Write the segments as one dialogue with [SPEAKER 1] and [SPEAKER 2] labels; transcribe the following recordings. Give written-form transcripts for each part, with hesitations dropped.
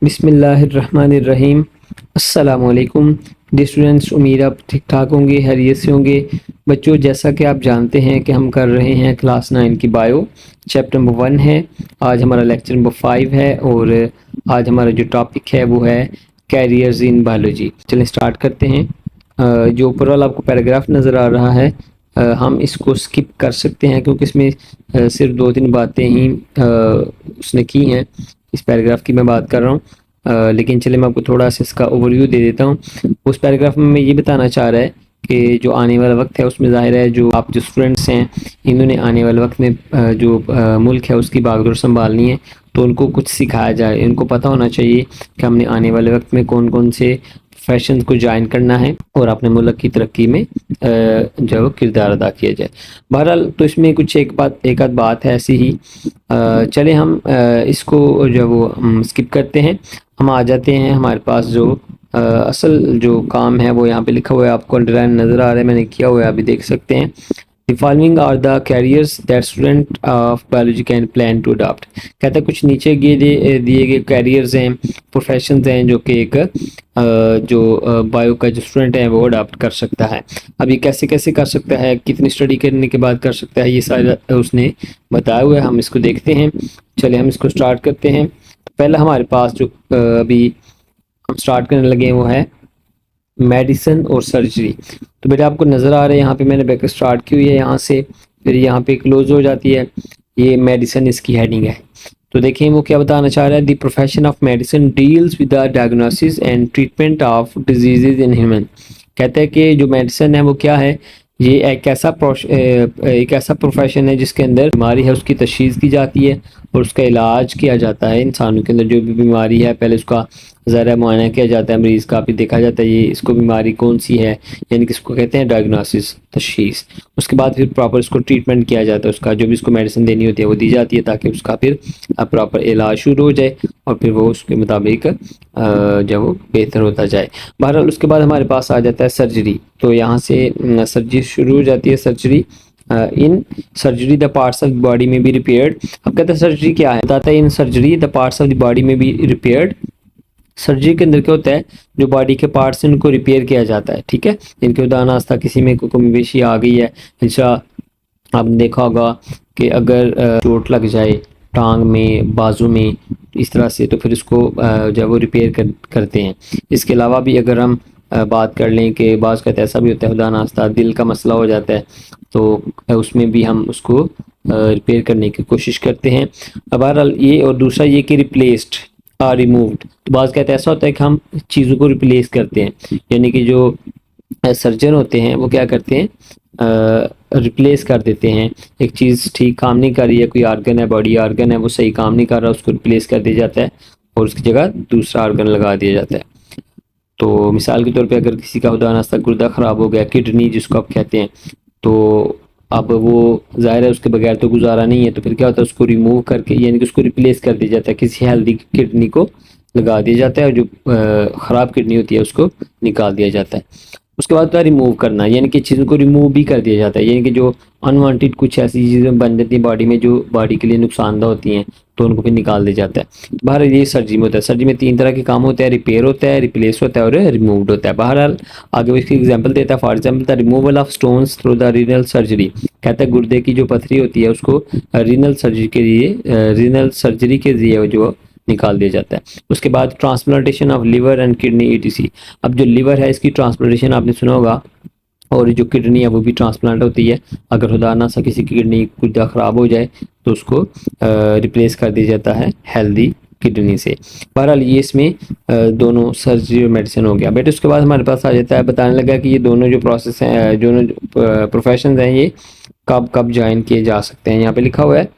[SPEAKER 1] बिस्मिल्लाहिर्रहमानिर्रहीम। अस्सलामुअलैकुम dear students, उम्मीद आप ठीक ठाक होंगे, खैरियत से होंगे। बच्चों, जैसा कि आप जानते हैं कि हम कर रहे हैं क्लास 9 की बायो, चैप्टर नंबर 1 है। आज हमारा लेक्चर नंबर 5 है और आज हमारा जो टॉपिक है वो है कैरियर्स इन बायोलॉजी। चलें स्टार्ट करते हैं। जो ऊपर वाला आपको पैराग्राफ नज़र आ रहा है, हम इसको स्किप कर सकते हैं क्योंकि इसमें सिर्फ 2-3 बातें ही उसने की हैं। इस पैराग्राफ की मैं बात कर रहा हूँ, लेकिन चले मैं आपको थोड़ा सा इसका ओवरव्यू दे देता हूँ। उस पैराग्राफ में ये बताना चाह रहा है कि जो आने वाला वक्त है उसमें ज़ाहिर है जो आप जो स्टूडेंट्स हैं इन्होंने आने वाले वक्त में जो मुल्क है उसकी बागडोर संभालनी है, तो उनको कुछ सिखाया जाए। इनको पता होना चाहिए कि हमने आने वाले वक्त में कौन कौन से प्रोफेशन को ज्वाइन करना है और अपने मुल्क की तरक्की में जो वो किरदार अदा किया जाए। बहरहाल तो इसमें कुछ एक आध बात है ऐसी ही। चले हम इसको जो वो स्किप करते हैं। हम आ जाते हैं हमारे पास जो असल जो काम है वो यहाँ पे लिखा हुआ है, आपको अंडरलाइन नज़र आ रहा है, मैंने किया हुआ है, अभी देख सकते हैं। The following are the careers that student of biology can plan to adopt। कहता है कुछ नीचे दिए गए कैरियर्स हैं, प्रोफेशंस हैं जो कि एक जो बायो का जो स्टूडेंट है वो अडॉप्ट कर सकता है। अभी कैसे कैसे कर सकता है, कितनी स्टडी करने के बाद कर सकता है, ये सारा उसने बताया हुआ है। हम इसको देखते हैं। चले हम इसको स्टार्ट करते हैं। पहला हमारे पास जो अभी हम स्टार्ट करने लगे हैं वो है मेडिसिन और सर्जरी। तो बेटा आपको नज़र आ रहा है यहाँ पे मैंने ब्रैकेट स्टार्ट की हुई है, यहाँ से फिर यहाँ पे क्लोज हो जाती है। ये मेडिसिन इसकी हेडिंग है। तो देखें वो क्या बताना चाह रहा है। The profession of medicine deals with the diagnosis and treatment of diseases in human. कहते हैं कि जो मेडिसिन है वो क्या है, ये एक ऐसा प्रोफेशन है जिसके अंदर बीमारी है उसकी तशख़ीस की जाती है और उसका इलाज किया जाता है। इंसानों के अंदर जो भी बीमारी है पहले उसका ज़रा मुआयना किया जाता है, मरीज़ का, फिर देखा जाता है ये इसको बीमारी कौन सी है, यानी कि इसको कहते हैं डायग्नोसिस, तशख़ीस। उसके बाद फिर प्रॉपर इसको ट्रीटमेंट किया जाता है, उसका जो भी इसको मेडिसिन देनी होती है वो दी जाती है ताकि उसका फिर प्रॉपर इलाज शुरू हो जाए और फिर वो उसके मुताबिक जब वो बेहतर होता जाए। बहरहाल उसके बाद हमारे पास आ जाता है सर्जरी। तो यहाँ से सर्जरी शुरू हो जाती है। Surgery in surgery the parts of the body में बी रिपेयर्ड। अब कहते हैं सर्जरी क्या है, बताता है in surgery the parts of the body में बी रिपेयर्ड। सर्जरी के अंदर क्या होता है, जो बॉडी के पार्ट्स हैं उनको रिपेयर किया जाता है, ठीक है। इनके उदाहरण किसी में कोई कमी बेशी आ गई है, अच्छा आपने देखा होगा कि अगर चोट लग जाए टांग में, बाजू में, इस तरह से, तो फिर इसको जब वो रिपेयर करते हैं। इसके अलावा भी अगर हम बात कर लें कि बाज़ का ऐसा भी होता है, खुदा दिल का मसला हो जाता है तो उसमें भी हम उसको रिपेयर करने की कोशिश करते हैं। अब बहरहाल ये, और दूसरा ये कि रिप्लेस्ड आर रिमूव्ड। तो बाज़ कहते ऐसा होता है कि हम चीज़ों को रिप्लेस करते हैं, यानी कि जो सर्जन होते हैं वो क्या करते हैं, रिप्लेस कर देते हैं। एक चीज़ ठीक काम नहीं कर रही है, कोई आर्गन है, बॉडी आर्गन है, वो सही काम नहीं कर रहा, उसको रिप्लेस कर दिया जाता है और उसकी जगह दूसरा आर्गन लगा दिया जाता है। तो मिसाल के तौर पे अगर किसी का खुदा नास्ता गुर्दा ख़राब हो गया, किडनी जिसको आप कहते हैं, तो अब वो ज़ाहिर है उसके बगैर तो गुजारा नहीं है, तो फिर क्या होता है, उसको रिमूव करके यानी कि उसको रिप्लेस कर दिया जाता है, किसी हेल्दी किडनी को लगा दिया जाता है और जो ख़राब किडनी होती है उसको निकाल दिया जाता है। उसके बाद क्या रिमूव करना, यानी कि चीज़ों को रिमूव भी कर दिया जाता है, यानी कि जो अनवांटेड कुछ ऐसी चीज़ें बन जाती हैं बॉडी में जो बॉडी के लिए नुकसानदा होती हैं तो उनको फिर निकाल दिया जाता है। बहरहाल ये सर्जरी में होता है। सर्जरी में 3 तरह के काम होते हैं, रिपेयर होता है, रिप्लेस होता है और रिमूव्ड होता है। बहरहाल आगे वो इसकी एग्जांपल देता है। For example the removal of stones through the renal surgery. कहता है गुर्दे की जो पथरी होती है उसको रीनल सर्जरी के जरिए जो निकाल दिया जाता है। उसके बाद transplantation of liver and kidney etc. अब जो लिवर है इसकी ट्रांसप्लांटेशन आपने सुना होगा, और जो किडनी है वो भी ट्रांसप्लांट होती है। अगर खुदा ना सा किसी की किडनी कुछ ख़राब हो जाए तो उसको रिप्लेस कर दिया जाता है हेल्दी किडनी से। बहरहाल ये इसमें दोनों सर्जरी और मेडिसिन हो गया। बेटे उसके बाद हमारे पास आ जाता है, बताने लगा कि ये दोनों जो प्रोसेस हैं, दोनों प्रोफेशन हैं, ये कब कब ज्वाइन किए जा सकते हैं। यहाँ पे लिखा हुआ है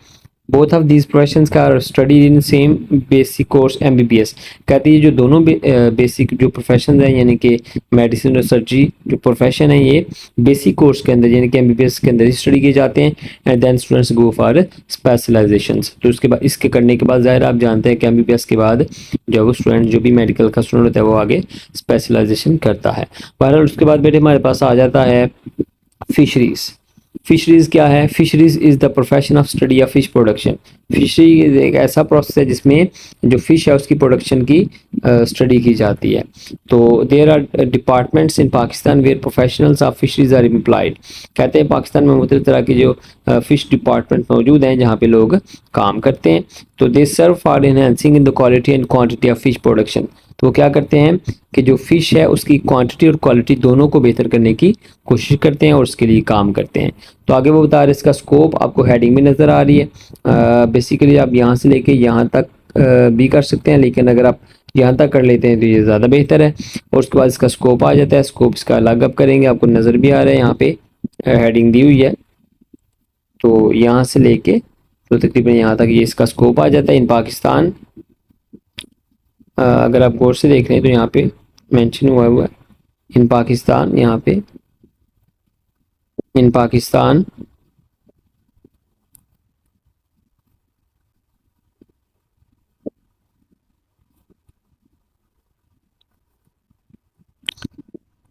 [SPEAKER 1] बोथ ऑफ दीज प्रोफेशंस का study in same basic course MBBS। कहती है जो दोनों बेसिक जो प्रोफेशन हैं, यानी कि मेडिसिन और सर्जरी जो प्रोफेशन है, ये बेसिक कोर्स के अंदर यानी कि MBBS के अंदर स्टडी किए जाते हैं। And then students go for specialisations. तो उसके बाद, इसके करने के बाद ज़ाहिर आप जानते हैं कि MBBS के बाद जो वो स्टूडेंट जो भी मेडिकल का स्टूडेंट होता है वो आगे स्पेशलाइजेशन करता है। बहरहाल उसके बाद बेटे हमारे पास आ जाता है फिशरीज़। फिशरीज़ क्या है? Fisheries is the profession of study of fish production. Fishery एक ऐसा प्रोसेस है जिसमें जो फिश है उसकी प्रोडक्शन की स्टडी की जाती है। तो there are departments in Pakistan where professionals of fisheries are employed. कहते हैं पाकिस्तान में मुख्तलिफ तरह की जो फिश डिपार्टमेंट मौजूद हैं जहाँ पे लोग काम करते हैं। तो they serve for enhancing in the quality and quantity of fish production. तो वो क्या करते हैं कि जो फ़िश है उसकी क्वांटिटी और क्वालिटी दोनों को बेहतर करने की कोशिश करते हैं और उसके लिए काम करते हैं। तो आगे वो बता रहे हैं इसका स्कोप आपको हेडिंग में नज़र आ रही है। बेसिकली आप यहाँ से लेके यहाँ तक भी कर सकते हैं, लेकिन अगर आप यहाँ तक कर लेते हैं तो ये ज़्यादा बेहतर है। और उसके बाद इसका स्कोप आ जाता है। स्कोप इसका अलग अब करेंगे, आपको नज़र भी आ रहा है यहाँ पे हेडिंग दी हुई है। तो यहाँ से लेके तो तकरीबन यहाँ तक ये इसका स्कोप आ जाता है। इन पाकिस्तान अगर आप गौर से देख रहे हैं तो यहाँ पे मेंशन हुआ है इन पाकिस्तान। यहाँ पे इन पाकिस्तान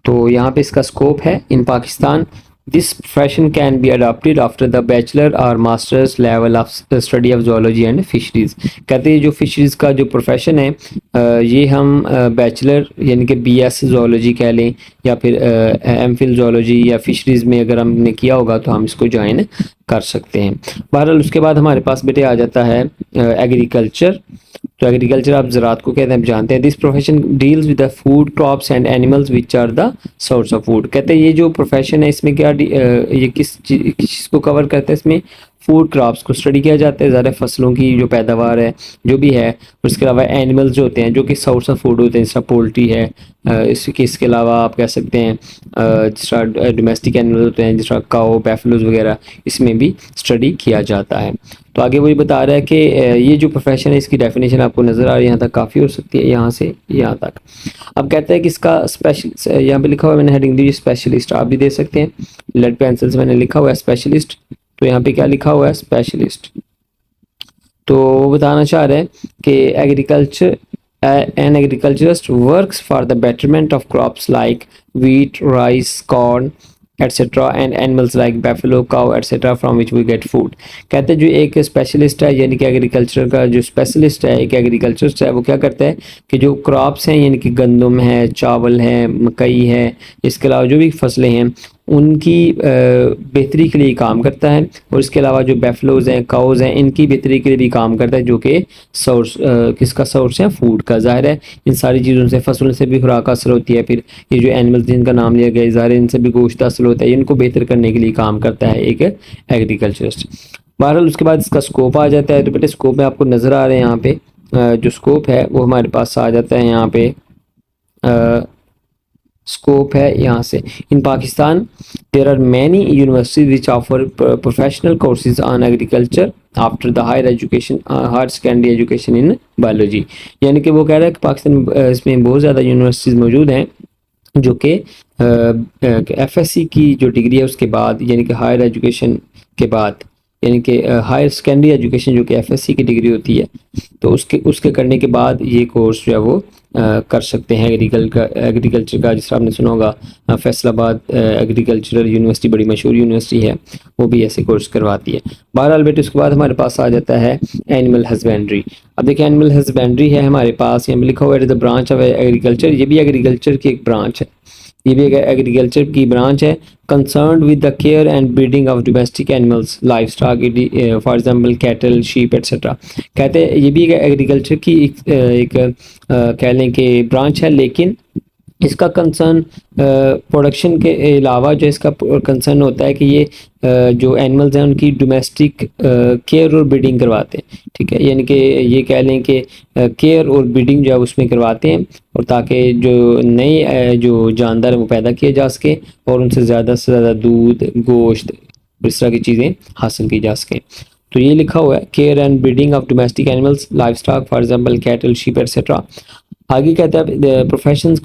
[SPEAKER 1] तो यहाँ पे इसका स्कोप है in Pakistan. This profession can be adopted after the bachelor और masters level of study of zoology and fisheries. कहते हैं जो फिशरीज़ का जो प्रोफेशन है ये हम बैचलर यानी कि बीएस जोलॉजी कह लें या फिर एमफिल जोलॉजी या फिशरीज़ में अगर हमने किया होगा तो हम इसको ज्वाइन कर सकते हैं। बहरहाल उसके बाद हमारे पास बेटे आ जाता है एग्रीकल्चर। तो एग्रीकल्चर आप ज़राअत को कहते हैं, आप जानते हैं। This profession deals with the food crops and animals which are the source of food. कहते हैं ये जो प्रोफेशन है इसमें क्या ये किस चीज़ को कवर करता है? इसमें फूड क्रॉप्स को स्टडी किया जाता है, ज़्यादा फसलों की जो पैदावार है जो भी है। उसके अलावा एनिमल्स जो होते हैं जो कि सोर्स ऑफ फूड होते हैं, जैसा पोल्ट्री है। इसके अलावा आप कह सकते हैं जिस तरह डोमेस्टिक एनिमल्स होते हैं जिस तरह काओ बैफलोज वगैरह, इसमें भी स्टडी किया जाता है। तो आगे वही बता रहा है कि ये जो प्रोफेशन है इसकी डेफिनेशन आपको नज़र आ रही है, यहाँ तक काफ़ी हो सकती है, यहाँ से यहाँ तक। अब कहते हैं कि इसका स्पेशल, यहाँ पे लिखा हुआ है मैंने हेडिंग दी स्पेशलिस्ट, आप भी दे सकते हैं। लेड पेंसिल से मैंने लिखा हुआ है स्पेशलिस्ट, तो यहाँ पे क्या लिखा हुआ है? स्पेशलिस्ट। तो वो बताना चाह रहे हैं कि agriculture an agriculturist works for the betterment of crops like wheat, rice, corn, etc. and animals like buffalo, cow, etc. from which we get food। कहते हैं जो एक स्पेशलिस्ट है यानी कि एग्रीकल्चर का जो स्पेशलिस्ट है, एक एग्रीकल्चरिस्ट है, वो क्या करता है कि जो क्रॉप्स हैं यानी कि गंदम है, चावल है, मकई है, इसके अलावा जो भी फसलें हैं उनकी बेहतरी के लिए काम करता है। और इसके अलावा जो बैफलोज हैं, काउज हैं, इनकी बेहतरी के लिए भी काम करता है, जो कि सोर्स किसका सोर्स है? फूड का। ज़ाहिर है इन सारी चीज़ों से, फसलों से भी खुराक हासिल होती है। फिर ये जो एनिमल्स जिनका नाम लिया गया, ज़ाहिर है इनसे भी गोश्त हासिल होता है। इनको बेहतर करने के लिए काम करता है एक एग्रीकल्चरिस्ट। बहरहाल उसके बाद इसका स्कोप आ जाता है। तो बेटे स्कोप में आपको नज़र आ रहे हैं यहाँ पे जो स्कोप है वो हमारे पास आ जाता है। यहाँ पे स्कोप है यहाँ से। In Pakistan there are many universities which offer professional courses on agriculture after the higher education, higher secondary education in biology. यानी कि वो कह रहा है कि पाकिस्तान इसमें बहुत ज़्यादा यूनिवर्सिटीज़ मौजूद हैं जो कि एफएससी की जो डिग्री है उसके बाद यानी कि हायर एजुकेशन के बाद यानी कि हायर सेकेंडरी एजुकेशन जो कि एफएससी की डिग्री होती है, तो उसके करने के बाद ये कोर्स जो है वो कर सकते हैं एग्रीकल्चर का। जिस तरह आपने सुना होगा फैसलाबाद एग्रीकल्चरल यूनिवर्सिटी बड़ी मशहूर यूनिवर्सिटी है, वो भी ऐसे कोर्स करवाती है। बहरहाल बेटे उसके बाद हमारे पास आ जाता है एनिमल हस्बेंड्री। अब देखिए एनिमल हस्बेंड्री है हमारे पास, यहाँ पे लिखा हुआ है द ब्रांच ऑफ एग्रीकल्चर। ये भी एग्रीकल्चर की एक ब्रांच है, ये भी एग्रीकल्चर की ब्रांच है। Concerned with the care and breeding of domestic animals life stock, for example cattle, sheep etcetera. कहते हैं ये भी एक एग्रीकल्चर की एक कह लें कि ब्रांच है, लेकिन इसका कंसर्न प्रोडक्शन के अलावा जो इसका कंसर्न होता है कि ये जो एनिमल्स हैं उनकी डोमेस्टिक केयर और ब्रीडिंग करवाते हैं। ठीक है, यानी कि ये कह लें कि केयर और ब्रीडिंग जो है उसमें करवाते हैं, और ताकि जो नए जो जानदार हैं वो पैदा किए जा सके और उनसे ज़्यादा से ज़्यादा दूध, गोश्त, इस तरह की चीज़ें हासिल की जा सकें। तो ये लिखा हुआ है care and breeding of domestic animals life stock, for example cattle, sheep etcetera. आगे कहता है professional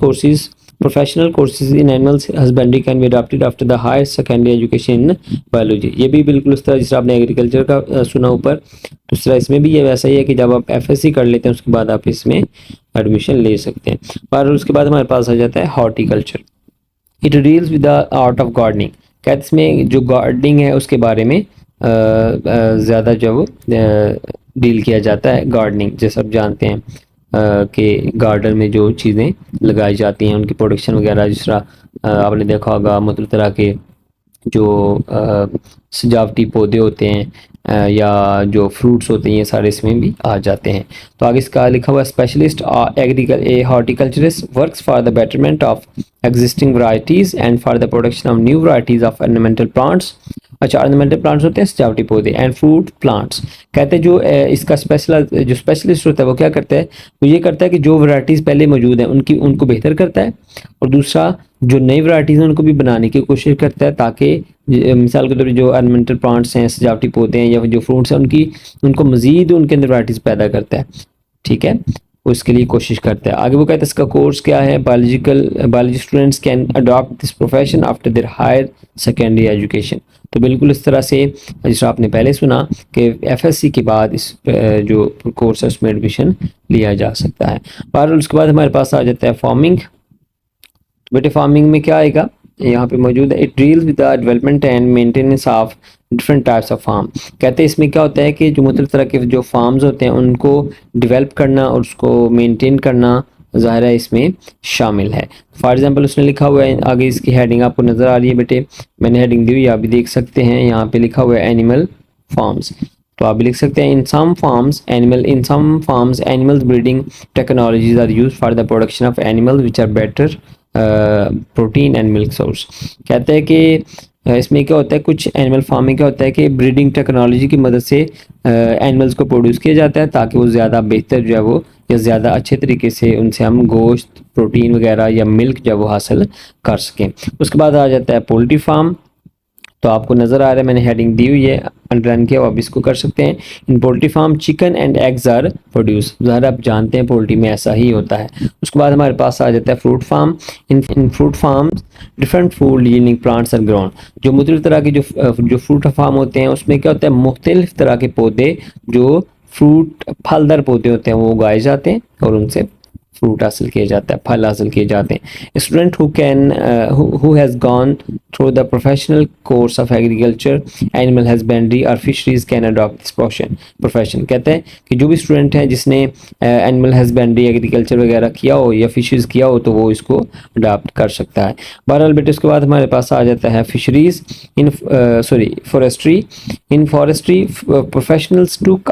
[SPEAKER 1] courses in animals husbandry can be adopted after the higher secondary education in biology. ये भी बिल्कुल उस तरह जिस तरह आपने एग्रीकल्चर का सुना ऊपर, दूसरा इसमें भी ये वैसा ही है कि जब आप एफएससी कर लेते हैं उसके बाद आप इसमें एडमिशन ले सकते हैं। पर उसके बाद हमारे पास आ जाता है horticulture. It deals with the art of gardening. कहते इसमें जो गार्डनिंग है उसके बारे में ज़्यादा जो वो डील किया जाता है। गार्डनिंग जैसे आप जानते हैं कि गार्डन में जो चीज़ें लगाई जाती हैं उनकी प्रोडक्शन वगैरह, जिस तरह आपने देखा होगा मतलब तरह के जो सजावटी पौधे होते हैं या जो फ्रूट्स होते हैं, ये सारे इसमें भी आ जाते हैं। तो आगे इसका लिखा हुआ specialist horticulturist works for the betterment of existing varieties and for the production of new varieties of ornamental plants. अच्छा, ऑर्नामेंटल प्लांट्स होते हैं सजावटी पौधे, एंड फ्रूट प्लांट्स। कहते हैं जो इसका स्पेशलिस्ट होता है वो क्या करता है, वो ये करता है कि जो वैरायटीज़ पहले मौजूद हैं उनको बेहतर करता है, और दूसरा जो नई वैरायटीज़ हैं उनको भी बनाने की कोशिश करता है, ताकि मिसाल के तौर पर जो ऑर्नामेंटल प्लांट्स हैं, सजावटी पौधे हैं या जो फ्रूट्स हैं, उनको मज़ीद उनके अंदर वैरायटीज़ पैदा करता है। ठीक है, उसके लिए कोशिश करता है। आगे वो कहता है इसका कोर्स क्या है, biology students can adopt this profession after their higher secondary education. तो बिल्कुल इस तरह से जिस आपने पहले सुना कि एफएससी के बाद इस जो कोर्स है उसमें एडमिशन लिया जा सकता है। बहरहाल उसके बाद हमारे पास आ जाता है फार्मिंग। बेटे फार्मिंग में क्या आएगा, यहाँ पे मौजूद है, it deals with the development and maintenance of different types of farm. कहते हैं इसमें क्या होता है कि जो मुख्तलिफ तरह के जो फार्म्स होते हैं उनको डेवलप करना और उसको मेंटेन करना ज़ाहिर है इसमें शामिल है। फॉर एग्जांपल उसने लिखा हुआ है, आगे इसकी हेडिंग आपको नज़र आ रही है बेटे, मैंने हेडिंग दी हुई आप भी देख सकते हैं, यहाँ पे लिखा हुआ है एनिमल फार्म्स। तो आप भी लिख सकते हैं in some farms animals breeding technologies are used for the production of animals which are better protein and milk source. कहते हैं कि इसमें क्या होता है, कुछ एनिमल फार्मिंग क्या होता है कि ब्रीडिंग टेक्नोलॉजी की मदद से एनिमल्स को प्रोड्यूस किया जाता है, ताकि वो ज़्यादा बेहतर जो है वो या ज़्यादा अच्छे तरीके से उनसे हम गोश्त, प्रोटीन वगैरह या मिल्क जो है वो हासिल कर सकें। उसके बाद आ जाता है पोल्ट्री फार्म। तो आपको नज़र आ रहा है, मैंने हेडिंग दी हुई है, अंडरलाइन किया, आप इसको कर सकते हैं। In poultry farm chicken and eggs are produce. ज़ाहिर आप जानते हैं पोल्ट्री में ऐसा ही होता है। उसके बाद हमारे पास आ जाता है fruit farm. In fruit farm different food yielding plants are grown. जो मुख्तलिफ तरह के जो फ्रूट फार्म होते हैं उसमें क्या होता है, मुख्तलिफ तरह के पौधे जो फ्रूट फलदार पौधे होते हैं वो उगाए जाते हैं और उनसे फ्रूट हासिल किया जाता है, फल हासिल किए जाते हैं। Student who has gone through the professional course of agriculture, animal husbandry और fisheries can adopt this profession. कहते हैं कि जो भी स्टूडेंट है जिसने एनिमल हस्बेंड्री, एग्रीकल्चर वगैरह किया हो या फिशरीज किया हो तो वो इसको अडॉप्ट कर सकता है। बहरहाल बेटे उसके बाद हमारे पास आ जाता है fisheries forestry. In forestry professionals look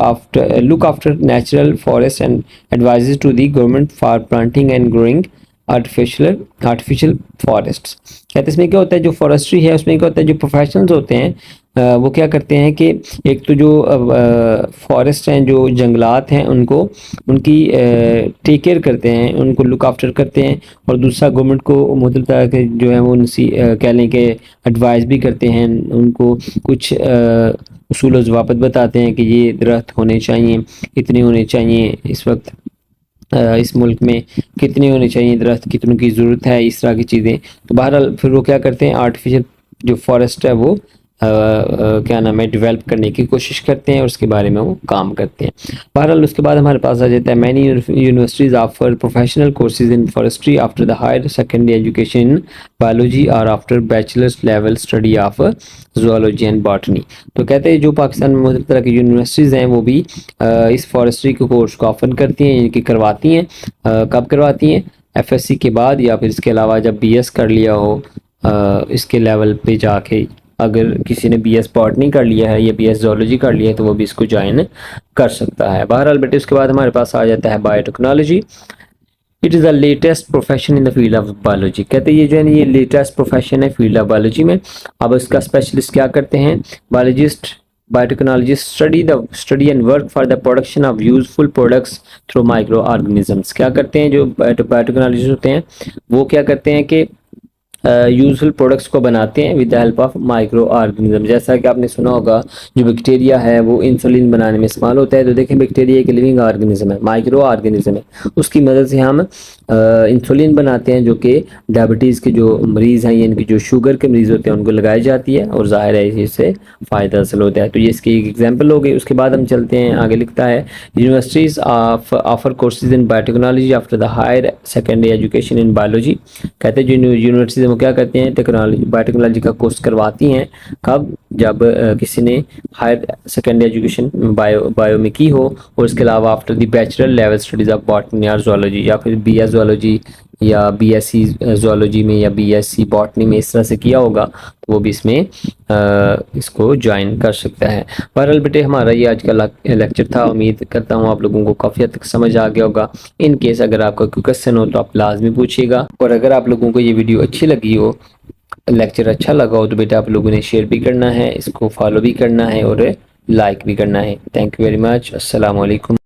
[SPEAKER 1] after natural forest and advises to the government for planting and growing artificial forests. कहते हैं इसमें क्या होता है, जो फॉरेस्ट्री है उसमें क्या होता है, जो प्रोफेशनल्स होते हैं वो क्या करते हैं कि एक तो जो फॉरेस्ट हैं, जो जंगलात हैं, उनकी टेक केयर करते हैं, उनको लुक आफ्टर करते हैं, और दूसरा गवर्नमेंट को मुख्तलिफ तरह के जो है वो उनसी कह लें कि एडवाइस भी करते हैं, उनको कुछ उसूल व ज़वाबित बताते हैं कि ये दरख्त होने चाहिए, इतने होने चाहिए, इस वक्त इस मुल्क में कितने होने चाहिए दरख्त, कितनों की ज़रूरत है, इस तरह की चीज़ें। तो बहरहाल फिर वो क्या करते हैं, आर्टिफिशियल जो फॉरेस्ट है वो क्या नाम है डेवलप करने की कोशिश करते हैं और उसके बारे में वो काम करते हैं। बहरहाल उसके बाद हमारे पास आ जाता है many universities offer professional courses in forestry after the higher secondary education in biology और after bachelors level study of zoology and botany. तो कहते हैं जो पाकिस्तान में मुख्तलिफ तरह की यूनिवर्सिटीज़ हैं वो भी इस फॉरेस्ट्री के कोर्स को ऑफर करती हैं, यानी कि करवाती हैं। कब करवाती हैं, एफएससी के बाद, या फिर इसके अलावा जब बीएस कर लिया हो इसके लेवल पे जाके, अगर किसी ने बीएस बॉटनी कर लिया है या बीएस जूलॉजी कर लिया है तो वो भी इसको ज्वाइन कर सकता है। बहरहाल बेटे उसके बाद हमारे पास आ जाता है biotechnology. It is the latest profession in the field of biology. कहते हैं ये जो है ये लेटेस्ट प्रोफेशन है फील्ड ऑफ बायोलॉजी में। अब इसका स्पेशलिस्ट क्या करते हैं, biotechnologist study and work for the production of useful products through micro organisms. क्या करते हैं जो बायोटेक्नोलॉजिस्ट होते हैं वो क्या करते हैं कि यूजफुल प्रोडक्ट्स को बनाते हैं with the help of micro organism. जैसा कि आपने सुना होगा जो बैक्टीरिया है वो इंसुलिन बनाने में इस्तेमाल होता है। तो देखें बैक्टीरिया एक लिविंग ऑर्गेनिज्म है, माइक्रो ऑर्गेनिज्म है, उसकी मदद से हम इंसुलिन बनाते हैं जो कि डायबिटीज़ के जो मरीज़ हैं यानी कि जो शुगर के मरीज़ होते हैं उनको लगाई जाती है और ज़ाहिर है इससे फ़ायदा हासिल होता है। तो ये इसकी एक एग्जाम्पल हो गई। उसके बाद हम चलते हैं आगे, लिखता है universities offer courses in biotechnology after the higher secondary education in biology. कहते हैं जो यूनिवर्सिटीज़ वो क्या करते हैं, टेक्नोलॉजी बायोटेक्नोलॉजी का कोर्स करवाती हैं। कब? जब किसी ने हायर सेकेंडरी एजुकेशन बायो में की हो, और उसके अलावा after the bachelor level studies of botany और जोलॉजी, या फिर BS जोलॉजी या BSc जोलॉजी में या BSc बॉटनी में इस तरह से किया होगा, तो वो भी इसमें इसको ज्वाइन कर सकता है। बहरहाल बेटे, हमारा ये आज का लेक्चर था। उम्मीद करता हूँ आप लोगों को काफ़ी हद तक समझ आ गया होगा। इन केस अगर आपका कोई क्वेश्चन हो तो आप लाजमी पूछिएगा, और अगर आप लोगों को ये वीडियो अच्छी लगी हो, लेक्चर अच्छा लगा हो, तो बेटा आप लोगों ने शेयर भी करना है, इसको फॉलो भी करना है और लाइक भी करना है। Thank you very much. अस्सलाम वालेकुम।